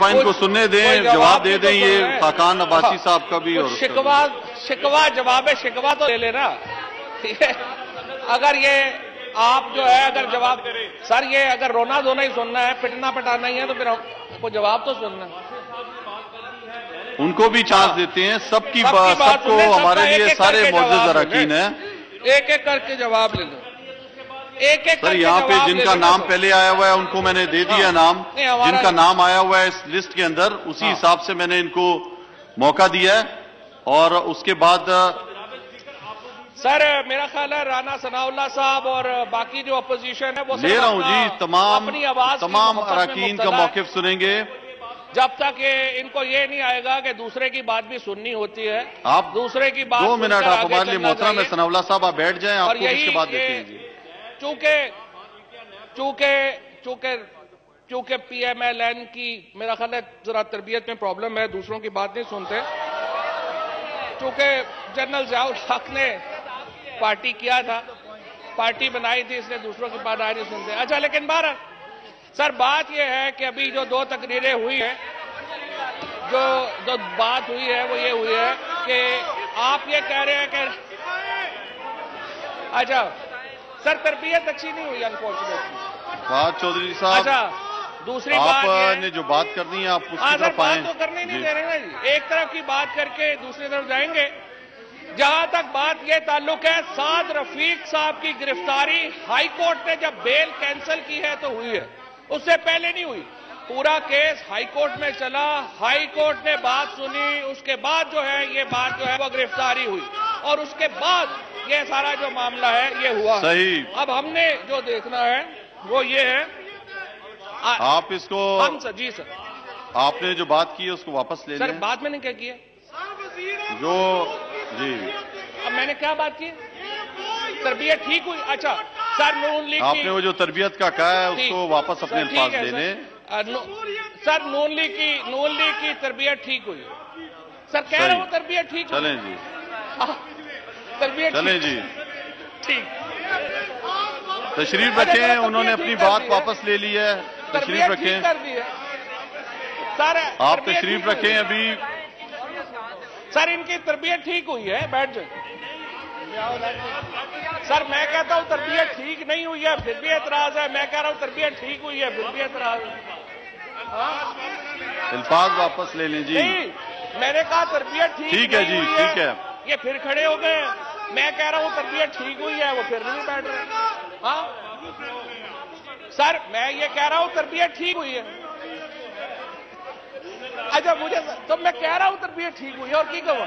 थोड़ा इनको सुनने दें, जवाब दे दें। ये खाकान अब्बासी साहब का भी और शिकवा जवाब है, शिकवा तो ले लेना, ठीक है। अगर ये आप जो है अगर जवाब सर ये अगर रोना धोना ही सुनना है, पिटना पिटाना ही है, तो फिर आपको जवाब तो सुनना है। उनको भी चांस देते हैं। सबको हमारे लिए सारे मौजूद अरकान है, एक एक करके जवाब ले लो। एक सर यहाँ पे जिनका नाम पहले आया हुआ है उनको मैंने दे दिया नाम, जिनका नाम आया हुआ है इस लिस्ट के अंदर उसी हिसाब से मैंने इनको मौका दिया है। और उसके बाद सर मेरा ख्याल है राना सनाउल्लाह साहब और बाकी जो अपोजिशन है वो ले रहा हूं जी, तमाम अरकान का मौक़िफ़ सुनेंगे जब तक ये इनको ये नहीं आएगा कि दूसरे की बात भी सुननी होती है। आप दूसरे की बात 2 मिनट आप हमारे लिए मोहतरम सनाउल्लाह साहब आप बैठ जाएं, आपको इसके बाद देते हैं जी। चूंकि PMLN की मेरा ख्याल है जरा तरबियत में प्रॉब्लम है, दूसरों की बात नहीं सुनते। चूंकि जनरल ज़ियाउल हक ने पार्टी किया था, पार्टी बनाई थी, इसलिए दूसरों की बात आज नहीं सुनते। अच्छा, लेकिन बारह सर बात यह है कि अभी जो 2 तकरीरें हुई हैं, जो बात हुई है वो ये हुई है कि आप ये कह रहे हैं कि अच्छा सर तरबियत अच्छी नहीं हुई अनफॉर्चुनेटली। बात चौधरी साहब, अच्छा दूसरी बात आपने जो बात करनी है आप उसकी तरफ आएं। बात तो करनी नहीं दे रहे ना जी, एक तरफ की बात करके दूसरी तरफ जाएंगे। जहां तक बात यह ताल्लुक है, साद रफीक साहब की गिरफ्तारी हाई कोर्ट ने जब बेल कैंसिल की है तो हुई है, उससे पहले नहीं हुई। पूरा केस हाई कोर्ट में चला, हाई कोर्ट ने बात सुनी, उसके बाद जो है ये बात जो है वो गिरफ्तारी हुई और उसके बाद ये सारा जो मामला है ये हुआ। सही। अब हमने जो देखना है वो ये है आप इसको हम सर जी सर आपने जो बात की है उसको वापस ले लें। सर बात मैंने क्या की है जो जी अब मैंने क्या बात की, तरबियत ठीक हुई। अच्छा सर नून लीग आपने वो जो तरबियत का कहा है उसको वापस अपने अल्फाज ले लें। सर नून लीग की तरबियत ठीक हुई। सर कह रहा हूँ तरबियत ठीक चलें जी, तरबियत चलें जी, ठीक। तशरीफ रखें, उन्होंने अपनी बात वापस ले ली है, तशरीफ रखें सर, आप तशरीफ रखें। अभी सर इनकी तरबियत ठीक हुई है, बैठ जाए। सर मैं कहता हूं तरबियत ठीक नहीं हुई है फिर भी एतराज है, मैं कह रहा हूं तरबियत ठीक हुई है फिर भी एतराज है। अल्फाज वापस ले लें जी। नहीं मैंने कहा तरबियत ठीक है जी, ठीक है। ये फिर खड़े हो गए, मैं कह रहा हूं तरबियत ठीक हुई है, वो फिर नहीं बैठ रहे। हाँ सर मैं ये कह रहा हूं तरबियत ठीक हुई है। अच्छा मुझे तो मैं कह रहा हूं तरबियत ठीक हुई है और की कहूं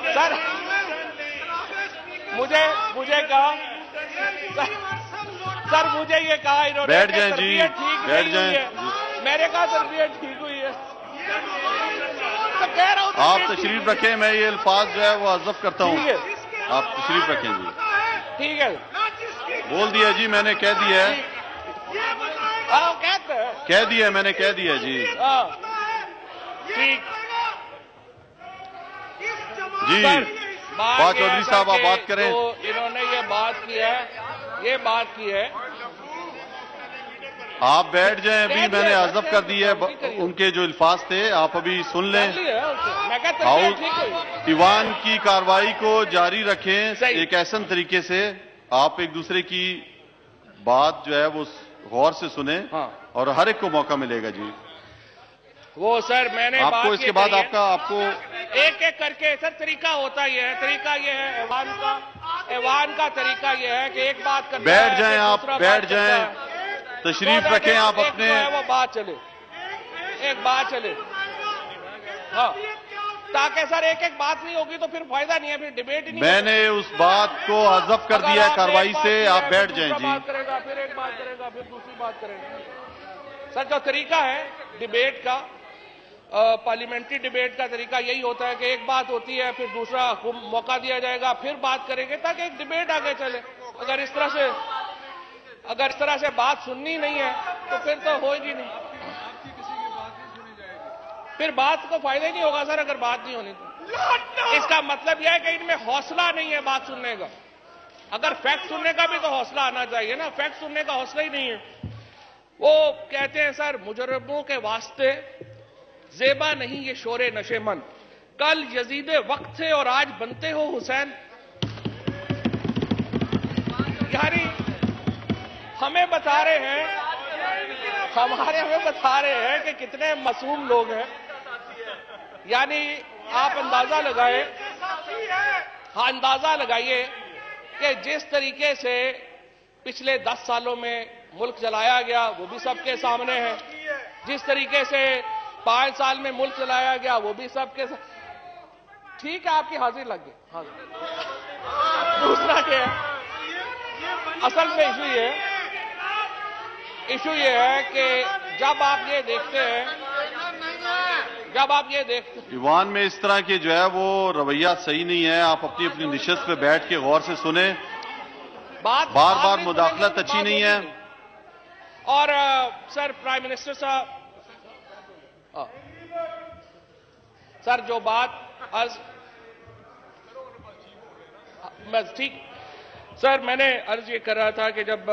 सर, मुझे कहा सर मुझे ये कहा इन्होंने बैठ जाएं जी, बैठ जाएं। मैंने कहा तरबियत ठीक हुई है तो कह रहा हूं आप तशरीफ रखें, मैं ये अल्फाज जो है वो हज़फ करता हूँ, आप तशरीफ रखें जी। ठीक है बोल दिया जी, मैंने कह दिया है, कह दिया मैंने, कह दिया जी। ठीक जी बात चौधरी साहब आप बात करें। तो इन्होंने ये बात की है आप बैठ जाएं, अभी मैंने हज़फ कर दी है उनके जो अल्फाज थे, आप अभी सुन लें। ईवान की कार्रवाई को जारी रखें एक ऐसे तरीके से आप एक दूसरे की बात जो है वो गौर से सुने। हाँ। और हर एक को मौका मिलेगा जी। वो सर मैंने आपको इसके बाद आपको एक एक करके सर तरीका होता ही है, तरीका ये है ऐवान का तरीका ये है कि एक बात करना बैठ जाएं, आप बैठ जाएं, तशरीफ रखें आप अपने, वो बात चले, एक बात चले। हाँ ताकि सर एक एक बात नहीं होगी तो फिर फायदा नहीं है, फिर डिबेट ही नहीं। मैंने उस बात को हज़फ कर दिया है कार्रवाई से, आप बैठ जाएं जी। बात करेगा फिर एक बात करेगा फिर दूसरी बात करेगा। सर जो तरीका है डिबेट का, पार्लियामेंट्री डिबेट का तरीका यही होता है कि एक बात होती है फिर दूसरा मौका दिया जाएगा, फिर बात करेंगे ताकि एक डिबेट आगे चले। अगर इस तरह से बात सुननी नहीं है तो फिर तो होगी नहीं, फिर बात को फायदा ही नहीं होगा सर अगर बात नहीं होनी तो। इसका मतलब यह है कि इनमें हौसला नहीं है बात सुनने का। अगर फैक्ट सुनने का भी तो हौसला आना चाहिए ना, फैक्ट सुनने का हौसला ही नहीं है। वो कहते हैं सर मुजरिमों के वास्ते जेबा नहीं ये शोरे नशेमन, कल यजीदे वक्त थे और आज बनते हो हुसैन। यानी हमें बता रहे हैं, हमें बता रहे हैं कि कितने मासूम लोग हैं। यानी आप अंदाजा लगाए, हाँ अंदाजा लगाइए कि जिस तरीके से पिछले 10 सालों में मुल्क चलाया गया वो भी सबके सामने है, जिस तरीके से 5 साल में मुल्क चलाया गया वो भी सबके ठीक है, आपकी हाजिर लग गई। हाजिर दूसरा क्या है, असल में इशू ये है कि जब आप ये देखते हैं, ईवान में इस तरह के जो है वो रवैया सही नहीं है। आप अपनी अपनी निशस्त पे बैठ के गौर से सुने, बार बार मुदाखलत अच्छी नहीं है। और सर प्राइम मिनिस्टर साहब, सर जो बात ठीक सर, मैंने अर्ज ये कर रहा था कि जब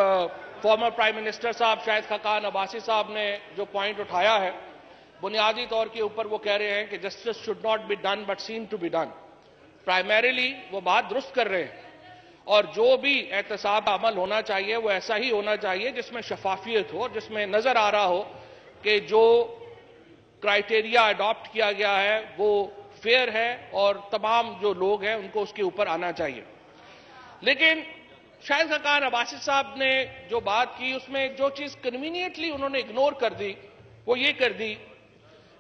फॉर्मर प्राइम मिनिस्टर साहब शाहिद खाकान अब्बासी साहब ने जो पॉइंट उठाया है, बुनियादी तौर के ऊपर वो कह रहे हैं कि justice should not be done but seen to be done. Primarily वो बात दुरुस्त कर रहे हैं, और जो भी एहतसाब अमल होना चाहिए वो ऐसा ही होना चाहिए जिसमें शफाफियत हो, जिसमें नजर आ रहा हो कि जो क्राइटेरिया अडॉप्ट किया गया है वो फेयर है और तमाम जो लोग हैं उनको उसके ऊपर आना चाहिए। लेकिन शाहिद खाकान अब्बासी साहब ने जो बात की उसमें जो चीज कन्वीनियंटली उन्होंने इग्नोर कर दी वो ये कर दी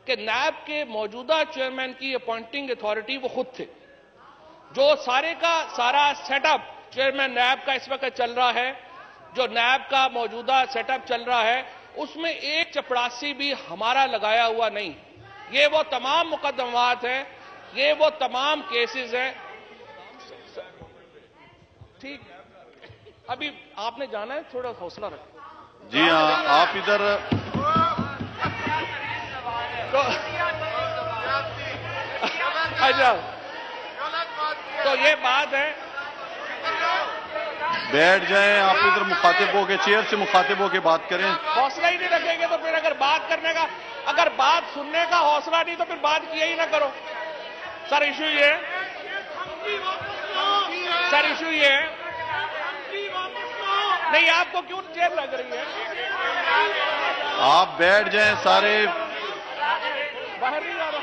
कि नैब के मौजूदा चेयरमैन की अपॉइंटिंग अथॉरिटी वो खुद थे। जो सारे का सारा सेटअप चेयरमैन नैब का इस वक्त चल रहा है, जो नैब का मौजूदा सेटअप चल रहा है, उसमें एक चपरासी भी हमारा लगाया हुआ नहीं। ये वो तमाम मुकदमात हैं, ये वो तमाम केसेस हैं। ठीक, अभी आपने जाना है, थोड़ा हौसला रखें। जी हाँ, आप इधर अच्छा, तो ये बात है, बैठ जाएं, आप इधर मुखातिब होके, चेयर से मुखातिब होके बात करें। हौसला ही नहीं रखेंगे तो फिर अगर बात करने का, अगर बात सुनने का हौसला नहीं तो फिर बात किया ही ना करो। सर इशू ये नहीं, आपको क्यों जेल लग रही है? आप बैठ जाएं सारे। बाहर नहीं जा रहा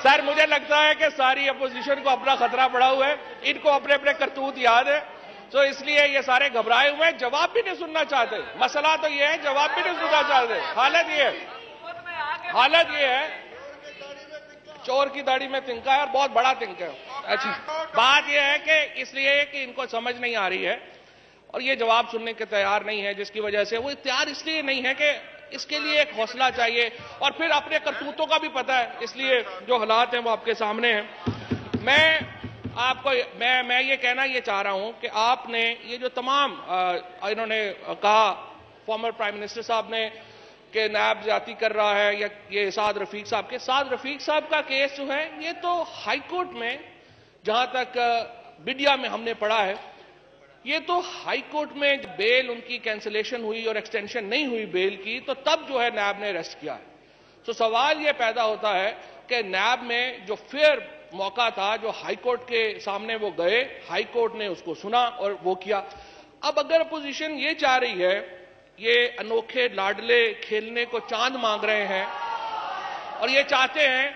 सर, मुझे लगता है कि सारी अपोजिशन को अपना खतरा पड़ा हुआ है, इनको अपने अपने करतूत याद है, तो इसलिए ये सारे घबराए हुए हैं, जवाब भी नहीं सुनना चाहते। मसला तो ये है, जवाब भी नहीं सुनना चाहते। हालत ये है, चोर की दाढ़ी में तिनका है और बहुत बड़ा तिनका है। अच्छा, बात यह है कि इसलिए कि इनको समझ नहीं आ रही है और ये जवाब सुनने के तैयार नहीं है, जिसकी वजह से वो तैयार इसलिए नहीं है कि इसके लिए एक हौसला चाहिए और फिर अपने करतूतों का भी पता है, इसलिए जो हालात हैं वो आपके सामने हैं। मैं ये कहना ये चाह रहा हूं कि आपने ये जो तमाम इन्होंने कहा, फॉर्मर प्राइम मिनिस्टर साहब ने कि नैब ज्यादती कर रहा है, या ये साद रफीक साहब का केस जो है ये तो हाई कोर्ट में, जहां तक मीडिया में हमने पढ़ा है, ये तो हाई कोर्ट में बेल उनकी कैंसिलेशन हुई और एक्सटेंशन नहीं हुई बेल की, तो तब जो है नैब ने अरेस्ट किया है। तो सवाल ये पैदा होता है कि नैब में जो फेयर मौका था, जो हाई कोर्ट के सामने वो गए, हाई कोर्ट ने उसको सुना और वो किया। अब अगर अपोजिशन ये चाह रही है, ये अनोखे लाडले खेलने को चांद मांग रहे हैं और ये चाहते हैं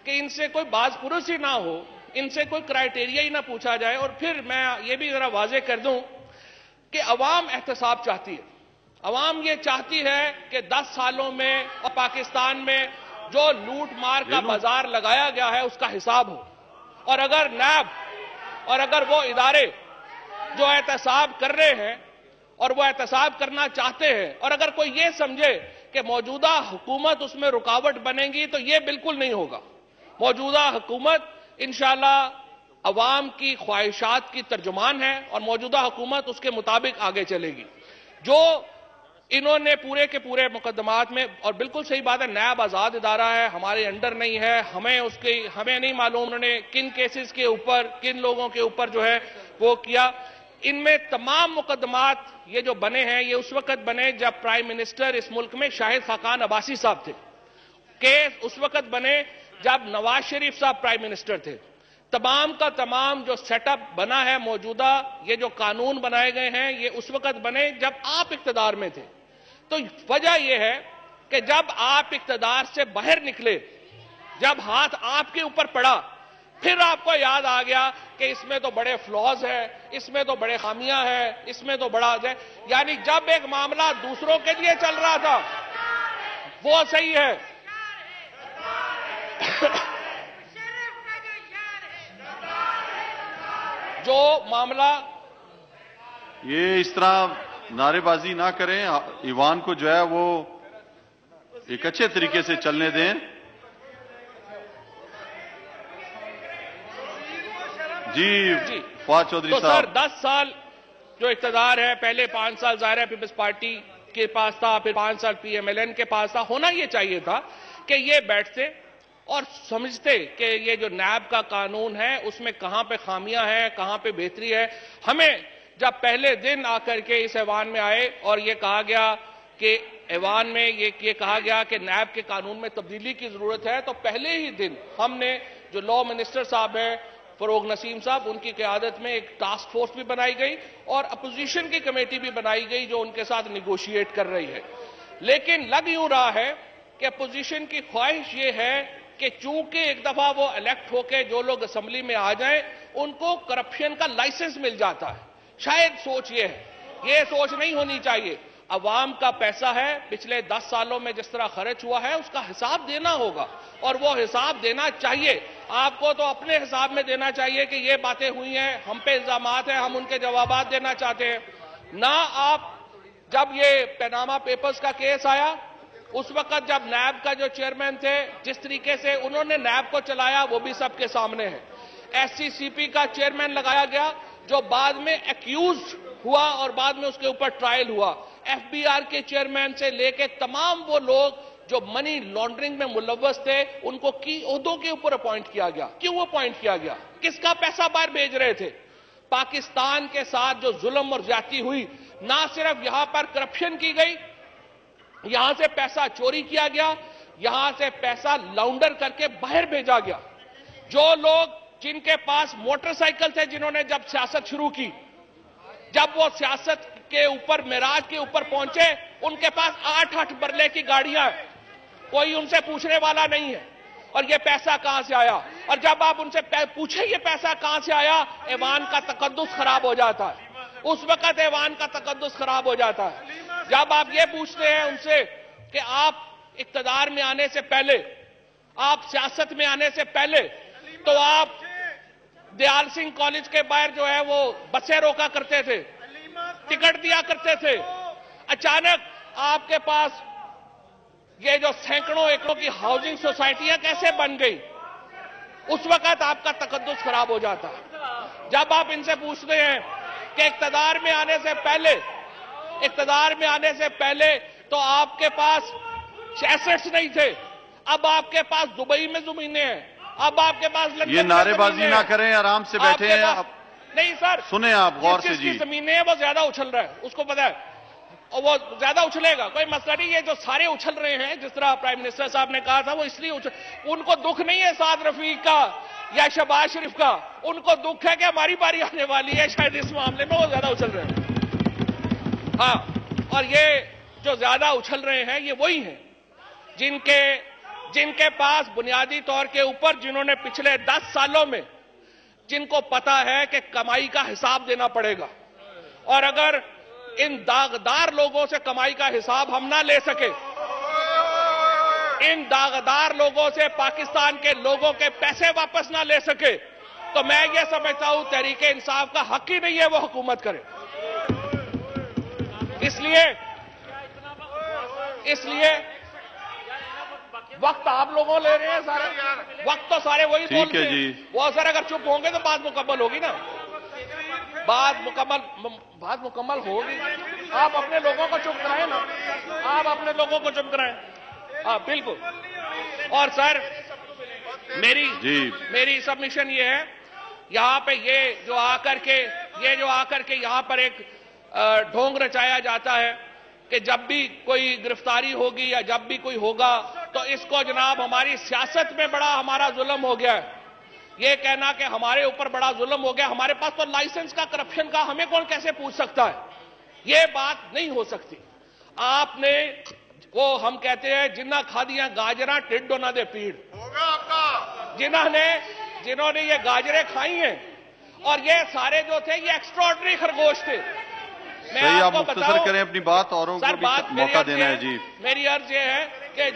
कि इनसे कोई बाज पुरुष ही ना हो, इनसे कोई क्राइटेरिया ही ना पूछा जाए, और फिर मैं ये भी जरा वाजे कर दूं कि अवाम एहतसाब चाहती है। अवाम ये चाहती है कि 10 सालों में और पाकिस्तान में जो लूट मार का बाजार लगाया गया है उसका हिसाब हो, और अगर नैब और अगर वो इदारे जो एहतसाब कर रहे हैं और वो एहतसाब करना चाहते हैं, और अगर कोई ये समझे कि मौजूदा हुकूमत उसमें रुकावट बनेगी, तो ये बिल्कुल नहीं होगा। मौजूदा हुकूमत इंशाअल्लाह अवाम की ख्वाहिशात की तर्जुमान है और मौजूदा हुकूमत उसके मुताबिक आगे चलेगी। जो इन्होंने पूरे के पूरे मुकदमात में, और बिल्कुल सही बात है, नैब आजाद इदारा है, हमारे अंडर नहीं है, हमें नहीं मालूम उन्होंने किन केसेस के ऊपर, किन लोगों के ऊपर जो है वो किया। इनमें तमाम मुकदमात ये जो बने हैं ये उस वक्त बने जब प्राइम मिनिस्टर इस मुल्क में शाहिद खाकान अब्बासी साहब थे। केस उस वक्त बने जब नवाज शरीफ साहब प्राइम मिनिस्टर थे। तमाम का तमाम जो सेटअप बना है मौजूदा, ये जो कानून बनाए गए हैं ये उस वक्त बने जब आप इख्तिदार में थे। तो वजह यह है कि जब आप इख्तिदार से बाहर निकले, जब हाथ आपके ऊपर पड़ा, फिर आपको याद आ गया कि इसमें तो बड़े फ्लॉज है, इसमें तो बड़े खामियां हैं, इसमें तो बड़ा है। यानी जब एक मामला दूसरों के लिए चल रहा था वो सही है, जो मामला ये इस तरह नारेबाजी ना करें, ईवान को जो है वो एक अच्छे तरीके से चलने दें। जी फवाद चौधरी तो साहब। सर 10 साल जो इख्तिदार है, पहले 5 साल ज़ाहिर है पीपल्स पार्टी के पास था, फिर 5 साल पीएमएलएन के पास था। होना यह चाहिए था कि ये बैठते और समझते कि ये जो नैब का कानून है उसमें कहां पे खामियां हैं, कहां पे बेहतरी है। हमें जब पहले दिन आकर के इस ऐवान में आए और ये कहा गया कि ऐवान में ये कहा गया कि नैब के कानून में तब्दीली की जरूरत है, तो पहले ही दिन हमने जो लॉ मिनिस्टर साहब हैं फरोग नसीम साहब, उनकी क़यादत में एक टास्क फोर्स भी बनाई गई और अपोजिशन की कमेटी भी बनाई गई जो उनके साथ निगोशिएट कर रही है। लेकिन लग यूं रहा है कि अपोजिशन की ख्वाहिश ये है कि चूंकि एक दफा वो इलेक्ट होकर जो लोग असेंबली में आ जाएं उनको करप्शन का लाइसेंस मिल जाता है। शायद सोच ये है, ये सोच नहीं होनी चाहिए। अवाम का पैसा है, पिछले 10 सालों में जिस तरह खर्च हुआ है उसका हिसाब देना होगा और वो हिसाब देना चाहिए। आपको तो अपने हिसाब में देना चाहिए कि ये बातें हुई हैं, हम पे इल्जामात हैं, हम उनके जवाबात देना चाहते हैं ना। आप जब ये पैनामा पेपर्स का केस आया उस वक्त जब नैब का जो चेयरमैन थे, जिस तरीके से उन्होंने नैब को चलाया वो भी सबके सामने है। एससीसीपी का चेयरमैन लगाया गया जो बाद में एक्यूज हुआ और बाद में उसके ऊपर ट्रायल हुआ। एफबीआर के चेयरमैन से लेके तमाम वो लोग जो मनी लॉन्ड्रिंग में मुलव्वस थे उनको की ओहदों के ऊपर अपॉइंट किया गया। क्यों अपॉइंट किया गया? किसका पैसा बाहर भेज रहे थे? पाकिस्तान के साथ जो जुल्म और ज्यादती हुई, ना सिर्फ यहां पर करप्शन की गई, यहां से पैसा चोरी किया गया, यहां से पैसा लाउंडर करके बाहर भेजा गया। जो लोग जिनके पास मोटरसाइकिल थे, जिन्होंने जब सियासत शुरू की, जब वो सियासत के ऊपर मेराज के ऊपर पहुंचे, उनके पास 8-8 बरले की गाड़ियां हैं, कोई उनसे पूछने वाला नहीं है और ये पैसा कहां से आया। और जब आप उनसे पूछे ये पैसा कहां से आया, ऐवान का तकद्दुस खराब हो जाता है। उस वक्त ऐवान का तकद्दुस खराब हो जाता है जब आप ये पूछते हैं उनसे कि आप इक्तदार में आने से पहले, आप सियासत में आने से पहले तो आप दयाल सिंह कॉलेज के बाहर जो है वो बसें रोका करते थे, टिकट दिया करते थे। अचानक आपके पास ये जो सैकड़ों एकड़ों की हाउसिंग सोसाइटियां कैसे बन गई? उस वक्त आपका तकद्दुस खराब हो जाता है। जब आप इनसे पूछते हैं कि इक्तदार में आने से पहले तो आपके पास एसेट्स नहीं थे, अब आपके पास दुबई में जमीनें हैं, अब आपके पास लंदन ये नारेबाजी ना करें, आराम से बैठे हैं। नहीं सर, सुने आप गौर से जी। जमीनें हैं वो ज्यादा उछल रहा है, उसको पता है, और वो ज्यादा उछलेगा, कोई मसला नहीं। ये जो सारे उछल रहे हैं, जिस तरह प्राइम मिनिस्टर साहब ने कहा था, वो इसलिए उनको दुख नहीं है साद रफीक का या शहबाज शरीफ का, उनको दुख है कि हमारी बारी आने वाली है, शायद इस मामले में वो ज्यादा उछल रहे हैं। हाँ, और ये जो ज्यादा उछल रहे हैं ये वही हैं जिनके पास बुनियादी तौर के ऊपर, जिन्होंने पिछले 10 सालों में, जिनको पता है कि कमाई का हिसाब देना पड़ेगा, और अगर इन दागदार लोगों से कमाई का हिसाब हम ना ले सके, इन दागदार लोगों से पाकिस्तान के लोगों के पैसे वापस ना ले सके, तो मैं ये समझता हूं तहरीके इंसाफ का हक ही नहीं है वो हुकूमत करे। इसलिए वक्त आप लोगों ले रहे हैं सारे, वक्त तो सारे वही बोलते हैं। वो सर अगर चुप होंगे तो बात मुकम्मल होगी ना, बात मुकम्मल होगी। आप अपने लोगों को चुप कराएं ना, आप अपने लोगों को चुप कराएं। हाँ बिल्कुल। और सर मेरी सबमिशन ये है, यहां पे ये जो आकर के ये जो आकर के यहां पर एक ढोंग रचाया जाता है कि जब भी कोई गिरफ्तारी होगी या जब भी कोई होगा तो इसको जनाब हमारी सियासत में बड़ा हमारा जुल्म हो गया है। ये कहना कि हमारे ऊपर बड़ा जुल्म हो गया, हमारे पास तो लाइसेंस का करप्शन का हमें कौन कैसे पूछ सकता है, ये बात नहीं हो सकती। आपने वो हम कहते हैं जिन्ना खादियां गाजरा टिड्डो ना दे पीड़ होगा आपका, जिन्होंने ये गाजरें खाई हैं और ये सारे जो थे ये एक्स्ट्राऑर्डिनरी खरगोश थे। मैं आपको मुख्तसर करें अपनी बात, औरों को भी मौका देना है जी। मेरी अर्ज ये है कि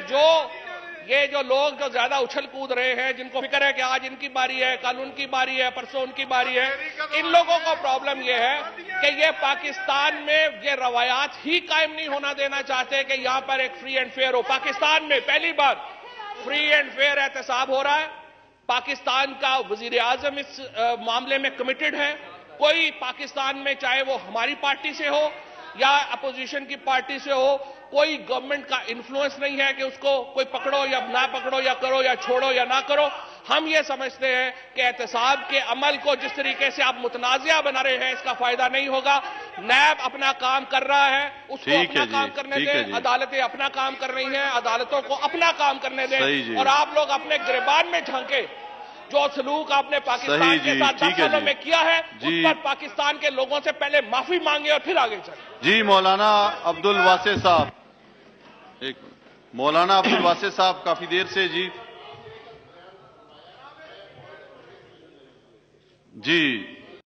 जो लोग जो ज्यादा उछल कूद रहे हैं, जिनको फिक्र है कि आज इनकी बारी है, कल उनकी बारी है, परसों उनकी बारी है, इन लोगों को प्रॉब्लम ये है कि ये पाकिस्तान में ये रवायात ही कायम नहीं होना देना चाहते कि यहां पर एक फ्री एंड फेयर हो। पाकिस्तान में पहली बार फ्री एंड फेयर एहतसाब हो रहा है। पाकिस्तान का वजीर आजम इस मामले में कमिटेड है। कोई पाकिस्तान में, चाहे वो हमारी पार्टी से हो या अपोजिशन की पार्टी से हो, कोई गवर्नमेंट का इन्फ्लुएंस नहीं है कि उसको कोई पकड़ो या ना पकड़ो या करो या छोड़ो या ना करो। हम ये समझते हैं कि एहतसाब के अमल को जिस तरीके से आप मुतनाज़िया बना रहे हैं इसका फायदा नहीं होगा। नैब अपना काम कर रहा है, उसको अपना काम करने दें, अदालतें अपना काम कर रही हैं, अदालतों को अपना काम करने दें, और आप लोग अपने गिरबान में झांके। जो सलूक आपने पाकिस्तान के साथ 10 सालों में किया है उस पर पाकिस्तान के लोगों से पहले माफी मांगे और फिर आगे चले। जी मौलाना अब्दुल वासे साहब, एक मौलाना अब्दुल वासे साहब काफी देर से जी